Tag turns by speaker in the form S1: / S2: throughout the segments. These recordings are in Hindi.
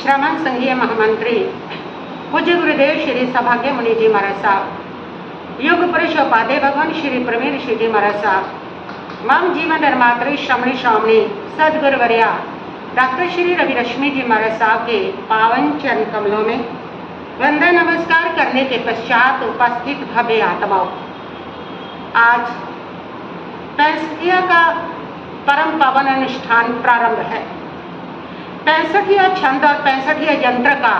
S1: श्रमण संघीय महामंत्री पूज्य गुरुदेव श्री सौभाग्य मुनि जी महाराज साहब, युग पुरुष उपाध्याय भगवान श्री प्रवीण ऋषि जी महाराज साहब, मम जीवन निर्मात्री श्रमणी स्वामी सदगुरुवर्या डॉक्टर श्री रवि रश्मि जी महाराज साहब के पावन चरण कमलों में वंदन नमस्कार करने के पश्चात उपस्थित भव्य आत्माओं, आज 65 का परम पावन अनुष्ठान प्रारंभ है। 65 छंद और 65 यंत्र का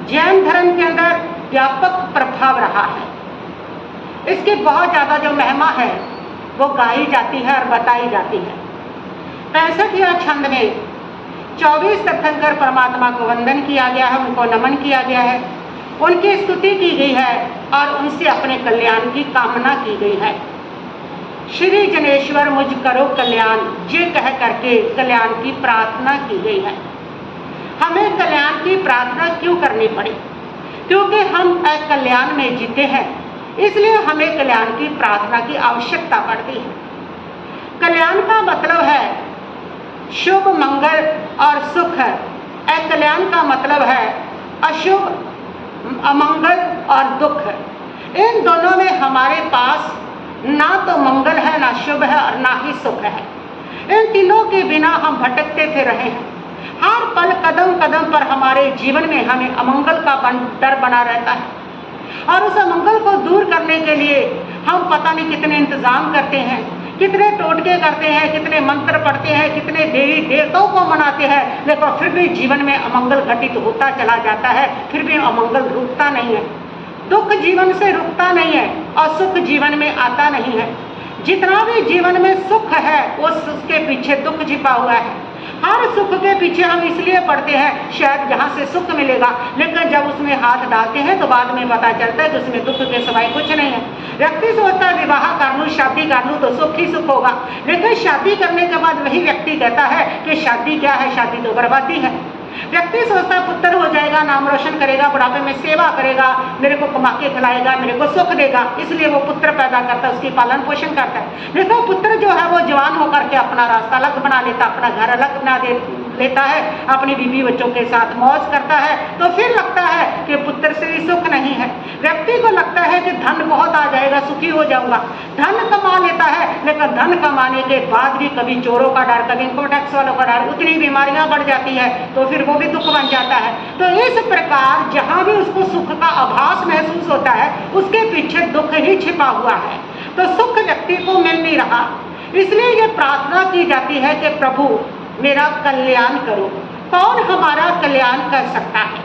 S1: जैन धर्म के अंदर व्यापक प्रभाव रहा है। इसकी बहुत ज़्यादा जो महिमा है वो गाई जाती है और बताई जाती है। 65 छंद में 24 तीर्थंकर परमात्मा को वंदन किया गया है, उनको नमन किया गया है, उनकी स्तुति की गई है और उनसे अपने कल्याण की कामना की गई है। श्री जनेश्वर मुझ करो कल्याण, ये कह करके कल्याण की प्रार्थना की गई है। हमें कल्याण की प्रार्थना क्यों करनी पड़ी? क्योंकि हम कल्याण में जीते हैं, इसलिए हमें कल्याण की प्रार्थना की आवश्यकता पड़ती है। कल्याण का मतलब है शुभ, मंगल और सुख। कल्याण का मतलब है अशुभ, अमंगल और दुख। इन दोनों में हमारे पास ना तो मंगल है, ना शुभ है और ना ही सुख है। इन तीनों के बिना हम भटकते फिर रहे हैं। हर पल कदम कदम पर हमारे जीवन में हमें अमंगल का डर बना रहता है और उस अमंगल को दूर करने के लिए हम पता नहीं कितने इंतजाम करते हैं, कितने टोटके करते हैं, कितने मंत्र पढ़ते हैं, कितने देवी देवताओं को मनाते हैं, लेकिन फिर भी जीवन में अमंगल घटित होता चला जाता है। फिर भी अमंगल रुकता नहीं है, दुख जीवन से रुकता नहीं है और सुख जीवन में आता नहीं है। जितना भी जीवन में सुख है उसके पीछे दुख छिपा हुआ है। हर सुख के पीछे हम इसलिए पढ़ते हैं शायद यहाँ से सुख मिलेगा, लेकिन जब उसमें हाथ डालते हैं तो बाद में पता चलता है कि उसमें दुख के सिवाय कुछ नहीं है। व्यक्ति सोचता है विवाह कर लूँ, शादी कर लूँ तो सुख ही सुख होगा, लेकिन शादी करने के बाद वही व्यक्ति कहता है कि शादी क्या है, शादी तो बर्बादी है। व्यक्ति सोचता है पुत्र हो जाएगा, नाम रोशन करेगा, बुढ़ापे में सेवा करेगा, मेरे को कमा के खिलाएगा, मेरे को सुख देगा, इसलिए वो पुत्र पैदा करता है, उसकी पालन पोषण करता है। लेकिन पुत्र जो है वो जवान होकर के अपना रास्ता अलग बना लेता, अपना घर अलग बना लेता है, अपनी बीवी बच्चों के साथ मौज करता है, तो फिर लगता है कि पुत्र से ही सुख नहीं है। व्यक्ति को लगता है कि धन बहुत आ जाएगा, सुखी हो जाऊंगा, धन कमा लेता है, लेकिन धन कमाने के बाद भी कभी चोरों का डर, कभी इनकम टैक्स वालों का डर, उतनी बीमारियां बढ़ जाती है तो फिर वो भी दुख बन जाता है। तो इस प्रकार जहां भी उसको सुख का आभास महसूस होता है उसके पीछे दुख ही छिपा हुआ है, तो सुख व्यक्ति को मिल नहीं रहा। इसलिए ये प्रार्थना की जाती है कि प्रभु मेरा कल्याण करो। कौन हमारा कल्याण कर सकता है?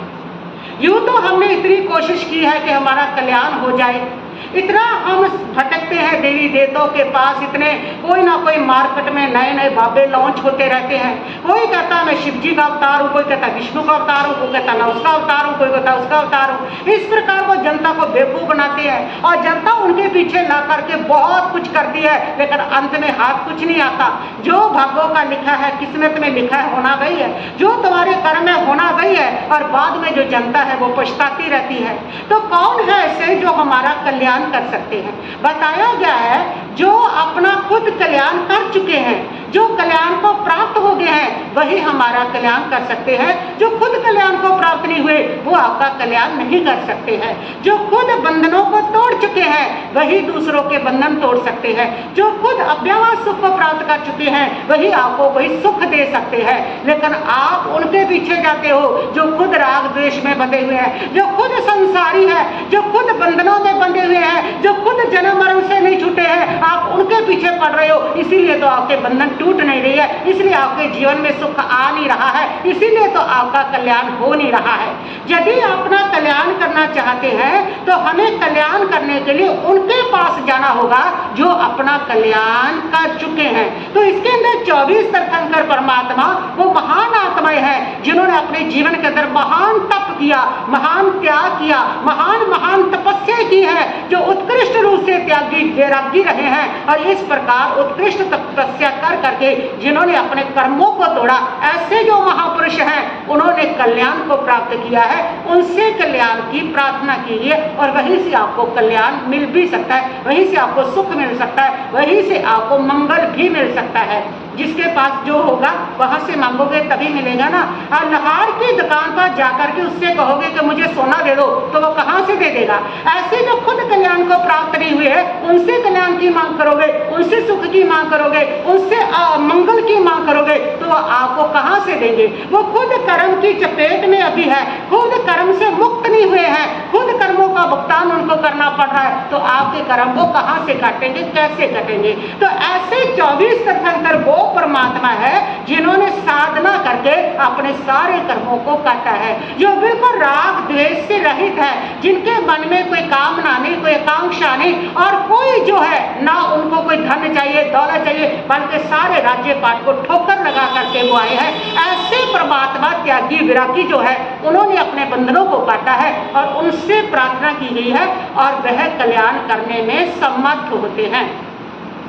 S1: यूं तो हमने इतनी कोशिश की है कि हमारा कल्याण हो जाए, इतना हम भटकते हैं देवी देवताओं के पास, इतने कोई ना कोई मार्केट में नए नए बाबे लॉन्च होते रहते हैं। कोई कहता मैं शिव जी का अवतार हूँ, कोई कहता विष्णु का अवतार हूँ, कोई कहता मैं उसका अवतार हूँ, कोई कहता उसका अवतार हूँ। इस प्रकार वो जनता को बेवकूफ बनाते हैं और जनता उनके पीछे ला करके बहुत कुछ करती है, लेकिन अंत में हाथ कुछ नहीं आता। जो भाग्यों का लिखा है, किस्मत में लिखा है, होना वही है, जो तुम्हारे कर्म में होना वही है, और बाद में जो जनता है वो पछताती रहती है। तो कौन है ऐसे जो हमारा कल्याण कर सकते हैं? बताया गया है जो अपना खुद कल्याण कर चुके हैं, जो कल्याण को प्राप्त हो गए हैं, वही हमारा कल्याण कर सकते हैं। जो खुद कल्याण को प्राप्त नहीं हुए वो आपका कल्याण नहीं कर सकते हैं। जो खुद बंधनों को तोड़ चुके हैं वही दूसरों के बंधन तोड़ सकते हैं। जो खुद अव्यवहार सुख को प्राप्त कर चुके हैं वही आपको वही सुख दे सकते हैं। लेकिन आप उनके पीछे जाते हो जो खुद राग द्वेष में बंधे हुए हैं, जो खुद संसारी है, जो खुद बंधनों में बंधे हुए हैं, जो खुद जन्म मरण से नहीं छूटे हैं, आप उनके पीछे पड़ रहे हो। इसीलिए तो आपके बंधन टूट नहीं रही है, इसलिए आपके जीवन में सुख आ नहीं रहा है, इसीलिए तो आपका कल्याण हो नहीं रहा है। यदि अपना कल्याण करना चाहते हैं तो हमें कल्याण करने के लिए उनके पास जाना होगा जो अपना कल्याण कर चुके हैं। तो इसके अंदर 24 तीर्थंकर परमात्मा वो महान आत्माएं हैं जिन्होंने अपने जीवन के अंदर महान तप किया, महान त्याग किया, महान तपस्या की है, जो उत्कृष्ट रूप से त्यागी वैरागी रहे हैं। और इस प्रकार उत्कृष्ट तपस्या कर करके जिन्होंने अपने कर्मों को तोड़ा, ऐसे जो महापुरुष हैं उन्होंने कल्याण को प्राप्त किया है, उनसे कल्याण की प्रार्थना कीजिए और वहीं से आपको कल्याण मिल भी सकता है, वहीं से आपको सुख मिल सकता है, वहीं से आपको मंगल भी मिल सकता है। जिसके पास जो होगा वहां से मांगोगे तभी मिलेगा ना। और लहार की दुकान पर जाकर के उससे कहोगे कि मुझे सोना दे दो, तो वो कहाँ से दे देगा? ऐसे जो खुद कल्याण को प्राप्त नहीं हुए है, उनसे कल्याण की मांग करोगे, उनसे सुख की मांग करोगे, उनसे मंगल की मांग करोगे, तो वो आपको कहाँ से देंगे? वो खुद कर्म की चपेट में अभी है, खुद कर्म से मुक्त नहीं हुए हैं, खुद कर्मों का भुगतान उनको करना पड़ रहा है, तो आपके कर्म वो कहाँ से काटेंगे, कैसे कटेंगे? तो ऐसे 24 तीर्थंकर वो परमात्मा है जिन्होंने साधना करके अपने सारे कर्मों को काटा है, जो बिल्कुल राग द्वेष से रहित है, जिनके मन में कोई कामना नहीं, कोई आकांक्षा नहीं, और कोई जो है ना उनको कोई धन चाहिए, दौलत चाहिए, बल्कि सारे राज्य पाठ को ठोकर लगा करके वो आए हैं। ऐसे परमात्मा त्यागी विरागी जो है, उन्होंने अपने बंधनों को काटा है और उनसे प्रार्थना की गई है और वह कल्याण करने में समर्थ होते हैं।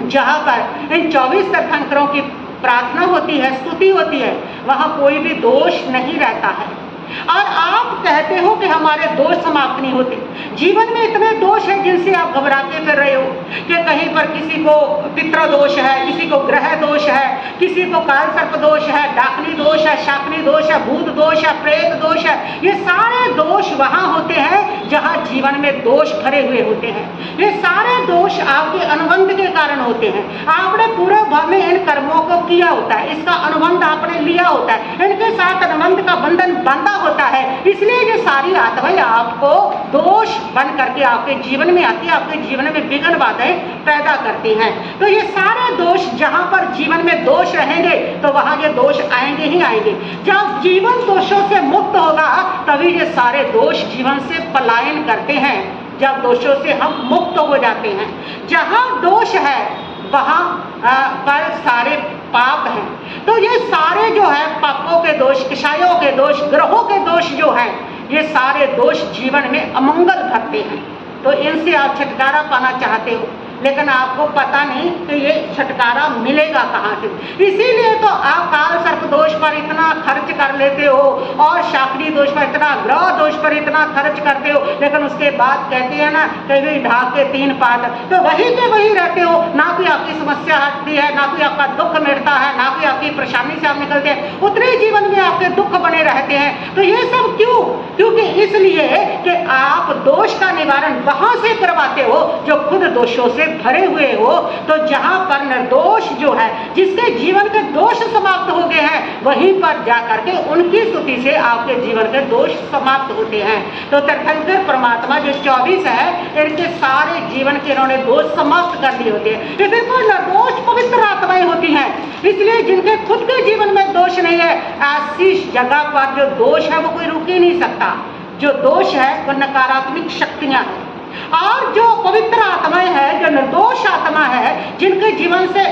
S1: जहाँ पर इन 24 तीर्थंकरों की प्रार्थना होती है, स्तुति होती है, वहाँ कोई भी दोष नहीं रहता है। और आप कहते हो कि हमारे दोष समाप्त नहीं होते। जीवन में इतने दोष हैं जिनसे आप घबराते फिर रहे हो कि कहीं पर किसी को पितृ दोष है, किसी को ग्रह दोष है, किसी को काल सर्प दोष है, डाकनी दोष है, शाकनी दोष है, भूत दोष है, प्रेत दोष है। ये सारे दोष वहाँ होते हैं जहाँ जीवन में दोष भरे हुए होते हैं। ये सारे दोष आपके अनुबंध के कारण होते हैं। आपने पूरे भव में इन कर्मों को किया होता है, इसका अनुबंध आपने लिया होता है, इनके साथ अनुबंध का बंधन बंधा होता है, इसलिए ये सारी आत्माएं आपको दोष बन करके आपके जीवन में आती है, आपके जीवन में विघ्न बाधाएं पैदा करती हैं। तो ये सारे दोष जहां पर जीवन में दोष रहेंगे तो वहां ये दोष आएंगे ही आएंगे। जब जीवन दोषों से मुक्त होगा तभी ये सारे दोष जीवन से पलायन करते हैं। जब दोषों से हम मुक्त हो जाते हैं, जहां दोष है वहां पर सारे पाप हैं। तो ये सारे जो है पापों के दोष, किशायों के दोष, ग्रहों के दोष जो हैं, ये सारे दोष जीवन में अमंगल भरते हैं। तो इनसे आप छुटकारा पाना चाहते हो, लेकिन आपको पता नहीं कि ये छुटकारा मिलेगा कहाँ से। इसीलिए तो आप काल सर्प दोष पर इतना खर्च कर लेते हो और शाकनी दोष पर इतना, ग्रह दोष पर इतना खर्च करते हो, लेकिन उसके बाद कहते हैं ना कभी ढाक के 3 पात, तो वही के वही रहते हो। ना कोई आपकी समस्या हटती है, ना कोई आपका दुख मिटता है, ना कोई आपकी परेशानी से आप निकलते हैं, उतने जीवन में आपके दुख बने रहते हैं। तो ये सब क्यों? क्योंकि इसलिए कि आप दोष का निवारण वहां से करवाते हो जो खुद दोषों से भरे हुए हो। तो जहां पर निर्दोष जो है, जिसके जीवन के दोष समाप्त हो गए हैं, वहीं पर जाकर के उनकी स्तुति से आपके जीवन के दोष समाप्त होते हैं। तो तीर्थंकर परमात्मा जो 24 है, इनके सारे जीवन के इन्होंने दोष समाप्त कर दिए होते हैं। ये बिल्कुल निर्दोष पवित्र आत्माएं होती हैं, इसलिए जिनके खुद के जीवन में दोष नहीं है, ऐसी जगह पर जो दोष है वो कोई रुक ही नहीं सकता। जो दोष है वो नकारात्मक शक्तियां हैं, और जो पवित्र आत्माएं हैं, जो निर्दोष आत्मा है, जिनके जीवन से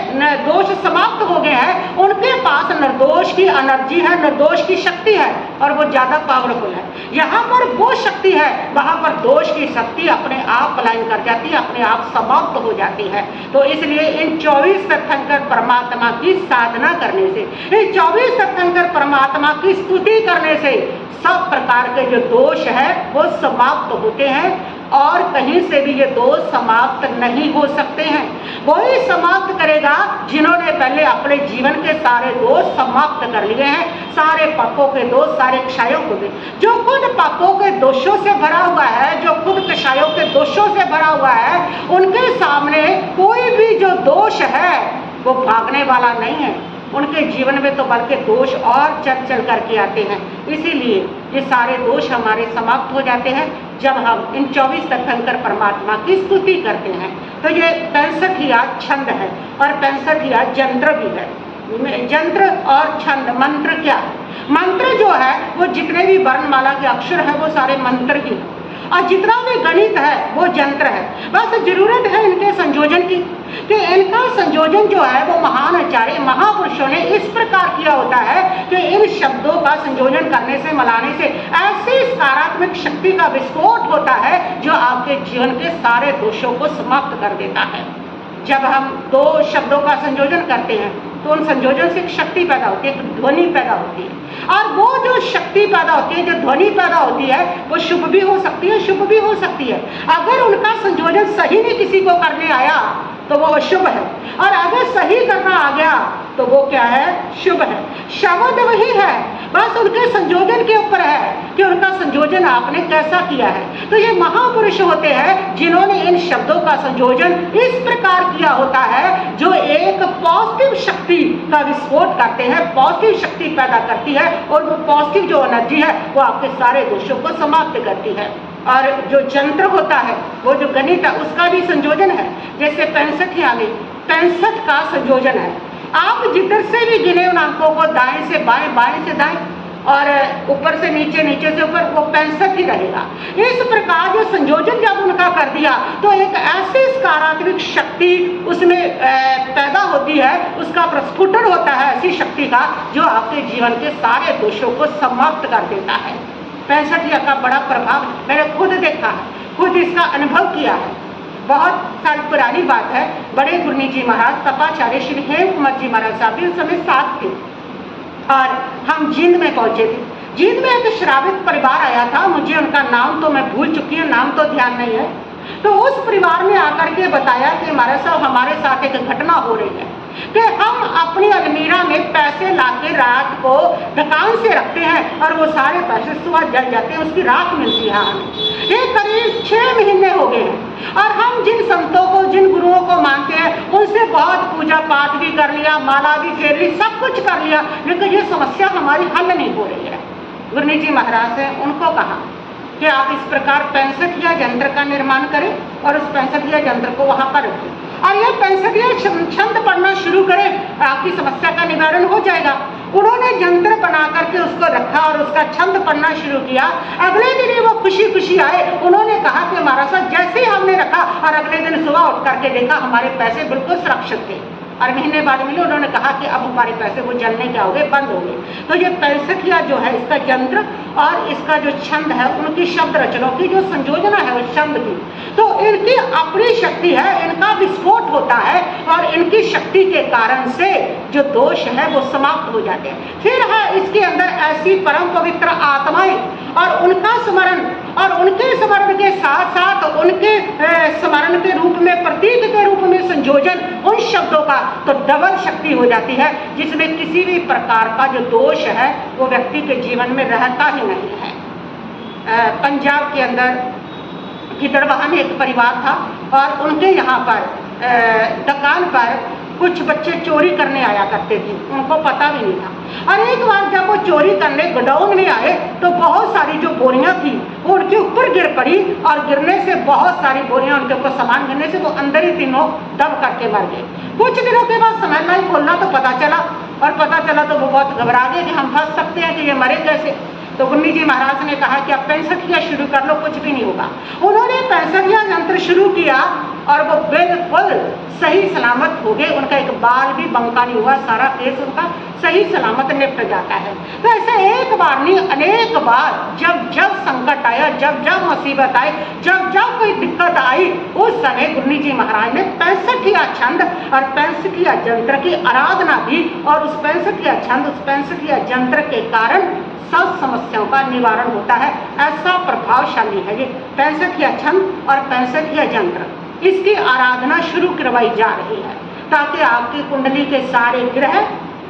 S1: दोष समाप्त हो गए हैं, उनके पास निर्दोष की एनर्जी है, निर्दोष की शक्ति है, और वो ज्यादा पावरफुल है। यहाँ पर वो शक्ति है, वहां पर दोष की शक्ति अपने आप पलायन कर जाती है, अपने आप समाप्त हो जाती है। तो इसलिए इन 24 तीर्थंकर परमात्मा की साधना करने से, इन 24 तीर्थंकर परमात्मा की स्तुति करने से सब प्रकार के जो दोष है वो समाप्त होते हैं, और कहीं से भी ये दोष समाप्त नहीं हो सकते हैं। वही समाप्त करेगा जिन्होंने पहले अपने जीवन के सारे दोष समाप्त कर लिए हैं, सारे पापों के दोष, सारे क्षयों को भी। जो खुद पापों के दोषों से भरा हुआ है, जो खुद क्षयों के दोषों से भरा हुआ है, उनके सामने कोई भी जो दोष है वो भागने वाला नहीं है। उनके जीवन में तो बल्कि दोष और चल चल करके आते हैं। इसीलिए ये सारे दोष हमारे समाप्त हो जाते हैं जब हम इन 24 तीर्थंकर परमात्मा की स्तुति करते हैं। तो ये 65 छंद है और 65 यंत्र भी है। यंत्र और छंद, मंत्र क्या है? मंत्र जो है वो जितने भी वर्णमाला के अक्षर है वो सारे मंत्र ही है, और जितना भी गणित है वो यंत्र है। बस जरूरत है इनके संयोजन की, कि इनका संयोजन जो है वो महान आचार्य महापुरुषों ने इस प्रकार किया होता है कि इन शब्दों का संयोजन करने से, मिलाने से ऐसी सकारात्मक शक्ति का विस्फोट होता है जो आपके जीवन के सारे दोषों को समाप्त कर देता है। जब हम 2 शब्दों का संयोजन करते हैं तो उन संयोजन से एक शक्ति पैदा होती है, एक ध्वनि पैदा होती है, और वो जो शक्ति पैदा होती है, जो ध्वनि पैदा होती है, वो शुभ भी हो सकती है, शुभ भी हो सकती है। अगर उनका संयोजन सही नहीं किसी को करने आया तो वो अशुभ है, और अगर सही करना आ गया तो वो क्या है? शुभ है। शब्द वही है, बस उनके संयोजन के ऊपर संयोजन आपने कैसा किया है। तो ये महापुरुष होते हैं जिन्होंने इन शब्दों का संयोजन इस प्रकार किया होता है जो एक पॉजिटिव शक्ति का विस्फोट करते हैं, पॉजिटिव शक्ति पैदा करती है और वो पॉजिटिव जो एनर्जी है वो आपके सारे दोषों को समाप्त करती है। और जो यंत्र होता है वो जो गणित है उसका भी संयोजन है। जैसे 65 यानी 65 का संयोजन है। आप जिधर से भी गिने उन अंकों को, दाएं से बाएं, बाएं से दाएं और ऊपर से नीचे, नीचे से ऊपर, वो 65 ही रहेगा। इस प्रकार जो संयोजन जब उनका कर दिया तो एक ऐसी सकारात्मक शक्ति उसमें पैदा होती है, उसका प्रस्फुटन होता है ऐसी शक्ति का जो आपके जीवन के सारे दोषों को समाप्त कर देता है। 65 का बड़ा प्रभाव मैंने खुद देखा है, खुद इसका अनुभव किया है। बहुत साल पुरानी बात है। बड़े गुरनी जी महाराज तपाचार्य श्री हेम कुमार जी महाराज साहब भी उस समय साथ थे और हम जींद में पहुंचे थे। जींद में एक श्रावित परिवार आया था, मुझे उनका नाम तो मैं भूल चुकी हूँ, नाम तो ध्यान नहीं है। तो उस परिवार ने आकर के बताया कि महाराज साहब हमारे साथ एक घटना हो रही है कि हम अपनी अलमीरा में पैसे लाके रात को दुकान से रखते हैं और वो सारे पैसे सुबह जल जाते हैं, उसकी राख मिलती है हमें। ये करीब 6 महीने हो गए हैं और हम जिन संतों को, जिन गुरुओं को मानते हैं उनसे बहुत पूजा पाठ भी कर लिया, माला भी फेर ली, सब कुछ कर लिया, लेकिन ये समस्या हमारी हल नहीं हो रही है। गुरनी जी महाराज ने उनको कहा कि आप इस प्रकार 65 यंत्र का निर्माण करें और उस 65 यंत्र को वहां पर रखें और ये 65 छंद पढ़ना शुरू करें, आपकी समस्या का निवारण हो जाएगा। उन्होंने यंत्र बना करके उसको रखा और उसका छंद पढ़ना शुरू किया। अगले दिन ही वो खुशी खुशी आए। उन्होंने कहा कि महाराज साहब जैसे ही हमने रखा और अगले दिन सुबह उठ करके देखा हमारे पैसे बिल्कुल सुरक्षित थे। और महीने बाद मिले, उन्होंने कहा कि अब हमारे पैसे वो जलने क्या हो गए, बंद हो गए। तो ये 65 जो है इसका यंत्र और इसका जो छंद है, उनकी शब्द रचनाओं की जो संयोजना है उस छंद की, तो इनकी अपनी शक्ति है, इनका विस्फोट होता है और इनकी शक्ति के कारण से जो दोष है वो समाप्त हो जाते हैं। फिर है इसके अंदर ऐसी परम पवित्र आत्माएं और उनका स्मरण और उनके स्मरण के साथ साथ उनके स्मरण के रूप में, प्रतीक के रूप में संयोजन उन शब्दों का, तो डबल शक्ति हो जाती है जिसमें किसी भी प्रकार का जो दोष है वो व्यक्ति के जीवन में रहता ही नहीं है। पंजाब के अंदर गिदड़बाहा में एक परिवार था और उनके यहाँ पर दुकान पर कुछ बच्चे चोरी करने आया करते थे, उनको पता भी नहीं था। और एक बार जब वो चोरी करने गोडाउन में आए तो बहुत सारी जो बोरियां थी वो उनके ऊपर गिर पड़ी और गिरने से बहुत सारी बोरियां उनके ऊपर सामान गिरने से वो अंदर ही तीनों दब करके मर गए। कुछ दिनों के बाद समय नहीं बोलना तो पता चला तो वो बहुत घबरा गए कि हम फंस सकते हैं कि ये मरे कैसे। तो गुरनी जी महाराज ने कहा कि अब 65 शुरू कर लो, कुछ भी नहीं होगा। उन्होंने 65 यंत्र शुरू किया और वो बिल्कुल सही सलामत हो गए। उनका एक बाल भी बंका नहीं हुआ, सारा केस उनका सही सलामत निपट जाता है। तो ऐसे एक बार नहीं अनेक बार जब जब संकट आया, जब जब मुसीबत आई, जब जब कोई दिक्कत आई, उस समय गुरनी जी महाराज ने 65 छंद और 65 यंत्र की आराधना की और उस 65 छंद, उस 65 यंत्र के कारण सब समस्याओं का निवारण होता है। ऐसा प्रभावशाली है ये 65 छंद और 65 यंत्र। इसकी आराधना शुरू करवाई जा रही है ताकि आपकी कुंडली के सारे ग्रह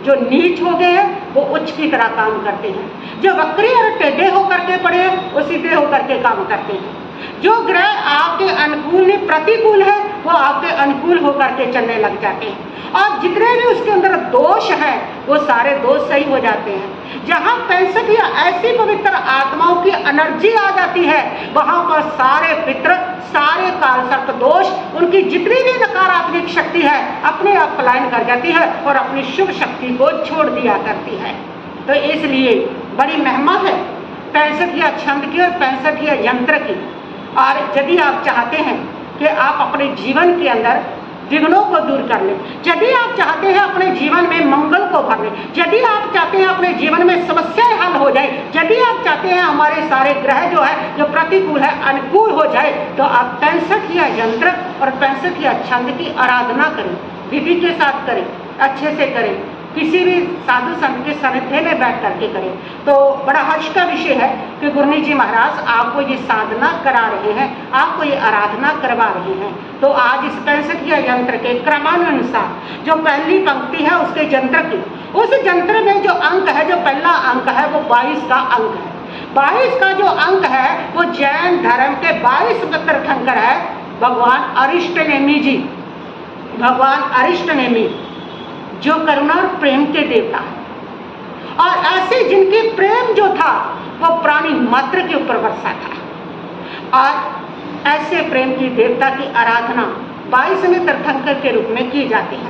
S1: जो नीच हो गए हैं वो उच्च की तरह काम करते हैं, जो वक्री और टेढ़े होकर के पड़े हैं वो सीधे होकर के काम करते हैं, जो ग्रह आपके अनुकूल नहीं प्रतिकूल है वो आपके अनुकूल होकर के चलने लग जाते हैं और जितने भी उसके अंदर दोष है वो सारे दोष सही हो जाते हैं। जहाँ 65 ऐसी पवित्र आत्माओं की एनर्जी आ जाती है वहां पर सारे पितृ, सारे काल सर्प दोष, उनकी जितनी भी नकारात्मक शक्ति है अपने आप पलायन कर जाती है और अपनी शुभ शक्ति को छोड़ दिया करती है। तो इसलिए बड़ी महिमा है 65 छंद की और 65 यंत्र की। और यदि आप चाहते हैं कि आप अपने जीवन के अंदर विघ्नों को दूर कर लें, यदि आप चाहते हैं अपने जीवन में मंगल को भर लें, यदि आप चाहते हैं अपने जीवन में समस्याएं हल हो जाए, यदि आप चाहते हैं हमारे सारे ग्रह जो है जो प्रतिकूल है अनुकूल हो जाए, तो आप 65 यंत्र और 65 छंद की आराधना करें, विधि के साथ करें, अच्छे से करें, किसी भी साधु संत के सानिध्य में बैठ करके करें। तो बड़ा हर्ष का विषय है कि गुरनी जी महाराज आपको ये साधना करा रहे हैं, आपको ये आराधना करवा रहे हैं। तो आज इस 65 यंत्र के क्रमानुसार जो पहली पंक्ति है उसके यंत्र की, उस यंत्र में जो अंक है, जो पहला अंक है वो 22 का अंक है। 22 का जो अंक है वो जैन धर्म के 22 तीर्थंकर है भगवान अरिष्टनेमी जी, भगवान अरिष्टनेमी जो करुणा और प्रेम के देवता है। और ऐसे जिनकी प्रेम जो था वो प्राणी मात्र के ऊपर बरसा था। और ऐसे प्रेम की देवता की आराधना 22वें तीर्थंकर के रूप में की जाती है।